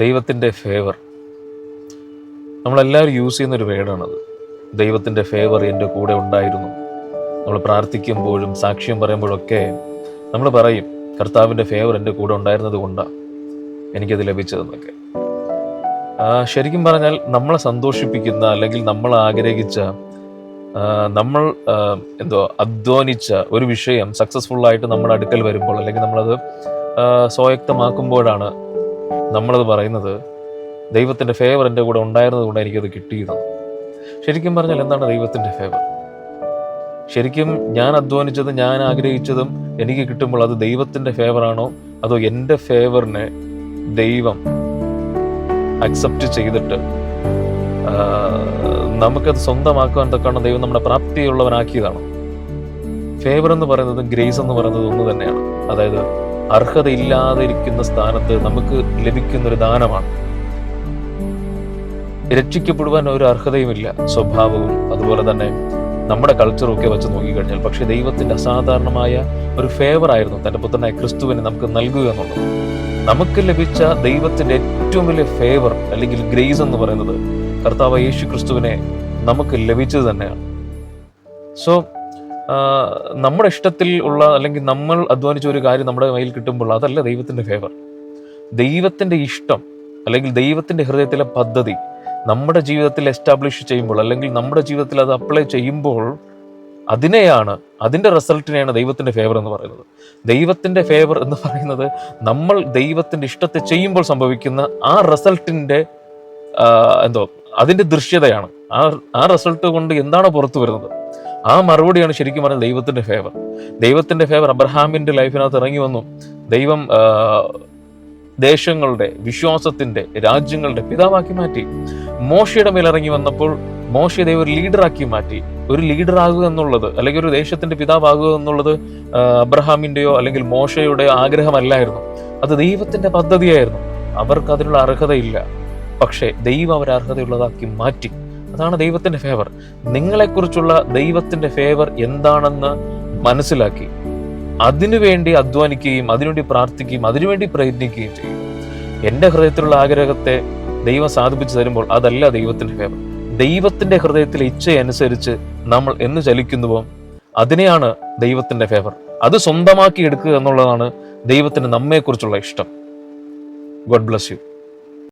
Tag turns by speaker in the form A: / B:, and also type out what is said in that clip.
A: ദൈവത്തിൻ്റെ ഫേവർ നമ്മളെല്ലാവരും യൂസ് ചെയ്യുന്നൊരു വേർഡാണത്. ദൈവത്തിൻ്റെ ഫേവർ എൻ്റെ കൂടെ ഉണ്ടായിരുന്നു. നമ്മൾ പ്രാർത്ഥിക്കുമ്പോഴും സാക്ഷ്യം പറയുമ്പോഴൊക്കെ നമ്മൾ പറയും, കർത്താവിൻ്റെ ഫേവർ എൻ്റെ കൂടെ ഉണ്ടായിരുന്നത് കൊണ്ടാണ് എനിക്കത് ലഭിച്ചതെന്നൊക്കെ. ശരിക്കും പറഞ്ഞാൽ നമ്മളെ സന്തോഷിപ്പിക്കുന്ന അല്ലെങ്കിൽ നമ്മൾ ആഗ്രഹിച്ച നമ്മൾ അധ്വാനിച്ച ഒരു വിഷയം സക്സസ്ഫുള്ളായിട്ട് നമ്മുടെ അടുക്കൽ വരുമ്പോൾ അല്ലെങ്കിൽ നമ്മളത് സ്വായക്തമാക്കുമ്പോഴാണ് നമ്മളത് പറയുന്നത്, ദൈവത്തിൻ്റെ ഫേവർ എൻ്റെ കൂടെ ഉണ്ടായിരുന്നത് കൊണ്ട് എനിക്കത് കിട്ടിയതാണ്. ശരിക്കും പറഞ്ഞാൽ എന്താണ് ദൈവത്തിൻ്റെ ഫേവർ? ശരിക്കും ഞാൻ അധ്വാനിച്ചതും ഞാൻ ആഗ്രഹിച്ചതും എനിക്ക് കിട്ടുമ്പോൾ അത് ദൈവത്തിൻ്റെ ഫേവറാണോ, അതോ എൻ്റെ ഫേവറിനെ ദൈവം അക്സെപ്റ്റ് ചെയ്തിട്ട് നമുക്കത് സ്വന്തമാക്കുവാൻ തക്കാണ് ദൈവം നമ്മുടെ പ്രാപ്തിയുള്ളവനാക്കിയതാണ്? ഫേവർ എന്ന് പറയുന്നത് ഗ്രേസ് എന്ന് പറയുന്നത് ഒന്ന് തന്നെയാണ്. അതായത് അർഹതയില്ലാതെ ഇരിക്കുന്ന സ്ഥാനത്ത് നമുക്ക് ലഭിക്കുന്നൊരു ദാനമാണ്. രക്ഷിക്കപ്പെടുവാൻ ഒരു അർഹതയുമില്ല, സ്വഭാവവും അതുപോലെ തന്നെ നമ്മുടെ കൾച്ചറും ഒക്കെ വെച്ച് നോക്കിക്കഴിഞ്ഞാൽ. പക്ഷെ ദൈവത്തിൻ്റെ അസാധാരണമായ ഒരു ഫേവർ ആയിരുന്നു തൻ്റെ പുത്രനായ ക്രിസ്തുവിനെ നമുക്ക് നൽകുക എന്നുള്ളത്. നമുക്ക് ലഭിച്ച ദൈവത്തിൻ്റെ ഏറ്റവും വലിയ ഫേവർ അല്ലെങ്കിൽ ഗ്രേസ് എന്ന് പറയുന്നത് കർത്താവ് യേശു ക്രിസ്തുവിനെ നമുക്ക് ലഭിച്ചത് തന്നെയാണ്. സോ നമ്മുടെ ഇഷ്ടത്തിൽ ഉള്ള അല്ലെങ്കിൽ നമ്മൾ അധ്വാനിച്ച ഒരു കാര്യം നമ്മുടെ കയ്യിൽ കിട്ടുമ്പോൾ അതല്ല ദൈവത്തിൻ്റെ ഫേവർ. ദൈവത്തിൻ്റെ ഇഷ്ടം അല്ലെങ്കിൽ ദൈവത്തിൻ്റെ ഹൃദയത്തിലെ പദ്ധതി നമ്മുടെ ജീവിതത്തിൽ എസ്റ്റാബ്ലിഷ് ചെയ്യുമ്പോൾ അല്ലെങ്കിൽ നമ്മുടെ ജീവിതത്തിൽ അത് അപ്ലൈ ചെയ്യുമ്പോൾ അതിൻ്റെ റിസൾട്ടിനെയാണ് ദൈവത്തിൻ്റെ ഫേവർ എന്ന് പറയുന്നത്. ദൈവത്തിൻ്റെ ഫേവർ എന്ന് പറയുന്നത് നമ്മൾ ദൈവത്തിൻ്റെ ഇഷ്ടത്തെ ചെയ്യുമ്പോൾ സംഭവിക്കുന്ന ആ റിസൾട്ടിൻ്റെ അതിൻ്റെ ദൃശ്യതയാണ്. ആ റിസൾട്ട് കൊണ്ട് എന്താണോ പുറത്തു വരുന്നത് ആ മറുപടിയാണ് ശരിക്കും പറഞ്ഞാൽ ദൈവത്തിൻ്റെ ഫേവർ. ദൈവത്തിൻ്റെ ഫേവർ അബ്രഹാമിൻ്റെ ലൈഫിനകത്ത് ഇറങ്ങി വന്നു. ദൈവം ദേശങ്ങളുടെ, വിശ്വാസത്തിൻ്റെ, രാജ്യങ്ങളുടെ പിതാവാക്കി മാറ്റി. മോശയുടെ മേൽ ഇറങ്ങി വന്നപ്പോൾ മോശയെ ദൈവം ഒരു ലീഡറാക്കി മാറ്റി. ഒരു ലീഡറാകുക എന്നുള്ളത് അല്ലെങ്കിൽ ഒരു ദേശത്തിന്റെ പിതാവാകുക എന്നുള്ളത് അബ്രഹാമിൻ്റെയോ അല്ലെങ്കിൽ മോശയുടെയോ ആഗ്രഹമല്ലായിരുന്നു. അത് ദൈവത്തിന്റെ പദ്ധതിയായിരുന്നു. അവർക്ക് അതിനുള്ള അർഹതയില്ല, പക്ഷേ ദൈവം അവരെ അർഹതയുള്ളതാക്കി മാറ്റി. അതാണ് ദൈവത്തിന്റെ ഫേവർ. നിങ്ങളെക്കുറിച്ചുള്ള ദൈവത്തിന്റെ ഫേവർ എന്താണെന്ന് മനസ്സിലാക്കി അതിനുവേണ്ടി അധ്വാനിക്കുകയും അതിനുവേണ്ടി പ്രാർത്ഥിക്കുകയും അതിനുവേണ്ടി പ്രയത്നിക്കുകയും ചെയ്യും. എൻ്റെ ഹൃദയത്തിലുള്ള ആഗ്രഹത്തെ ദൈവം സാധിപ്പിച്ചു തരുമ്പോൾ അതല്ല ദൈവത്തിന്റെ ഫേവർ. ദൈവത്തിന്റെ ഹൃദയത്തിലെ ഇച്ഛയനുസരിച്ച് നമ്മൾ എന്ന് ചലിക്കുന്നുവോ അതിനെയാണ് ദൈവത്തിന്റെ ഫേവർ. അത് സ്വന്തമാക്കി എടുക്കുക എന്നുള്ളതാണ് ദൈവത്തിന് നമ്മെക്കുറിച്ചുള്ള ഇഷ്ടം. God bless you.